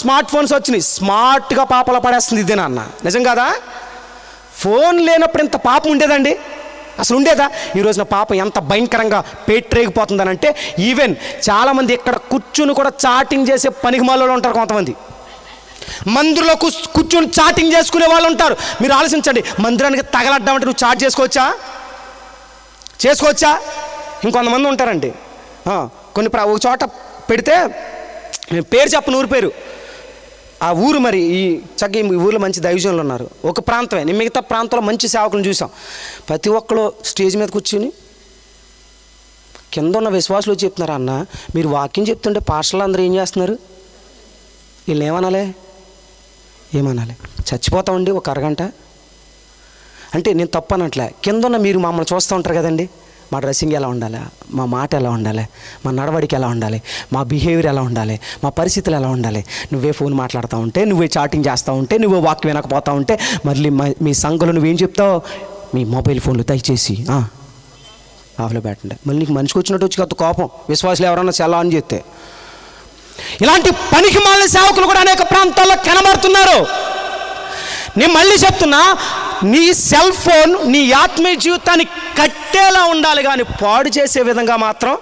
Smart phones వచ్చినాయి, స్మార్ట్గా పాపల పడేస్తుంది ఇదే నాన్న. నిజం కదా? ఫోన్ లేనప్పుడు ఇంత పాపం ఉండేదండి? అసలు ఉండేదా? ఈరోజు నా పాపం ఎంత భయంకరంగా పేట్రేగిపోతుందని అంటే, ఈవెన్ చాలామంది ఇక్కడ కూర్చుని కూడా చాటింగ్ చేసే పనికిమాలలో ఉంటారు. కొంతమంది మందిరంలో కూర్చొని చాటింగ్ చేసుకునే వాళ్ళు ఉంటారు. మీరు ఆలోచించండి, మందిరానికి తగలడ్డామంటే నువ్వు చాట్ చేసుకోవచ్చా? ఇంకొంతమంది ఉంటారండి, కొన్ని ఒక చోట పెడితే, పేరు చెప్పను, ఊరి పేరు, ఆ ఊరు మరి ఈ ఊరిలో మంచి దైవజనులు ఉన్నారు. ఒక ప్రాంతమే, నేను మిగతా ప్రాంతంలో మంచి సేవకులను చూసాం. ప్రతి ఒక్కరు స్టేజ్ మీద కూర్చుని కింద ఉన్న విశ్వాసులు చెప్తున్నారు, అన్న మీరు వాక్యం చెప్తుంటే పాస్టర్లు అందరూ ఏం చేస్తున్నారు? వీళ్ళు ఏమనాలి? చచ్చిపోతామండి ఒక అరగంట అంటే. నేను తప్పనట్లే, కింద ఉన్న మీరు మమ్మల్ని చూస్తూ ఉంటారు కదండి, మా డ్రెస్సింగ్ ఎలా ఉండాలి, మా మాట ఎలా ఉండాలి, మా నడవడికి ఎలా ఉండాలి, మా బిహేవియర్ ఎలా ఉండాలి, మా పరిస్థితులు ఎలా ఉండాలి. నువ్వే ఫోన్ మాట్లాడుతూ ఉంటే, నువ్వే చాటింగ్ చేస్తూ ఉంటే, నువ్వే వాక్యం వినకపోతూ ఉంటే, మళ్ళీ మీ సంఘంలో నువ్వేం చెప్తావు? మీ మొబైల్ ఫోన్లు దయచేసి ఆఫ్లో పెట్టండి. మళ్ళీ నీకు మనిషికి వచ్చినట్టు వచ్చి కొత్త కోపం, విశ్వాసులు ఎవరన్నా సెల్ ఆన్ చేస్తే. ఇలాంటి పనికి మాలిన సేవకులు కూడా అనేక ప్రాంతాల్లో కనబడుతున్నారు. నేను మళ్ళీ చెప్తున్నా, నీ సెల్ ఫోన్ నీ ఆత్మీయ జీవితాన్ని కట్టేలా ఉండాలి కానీ పాడు చేసే విధంగా మాత్రం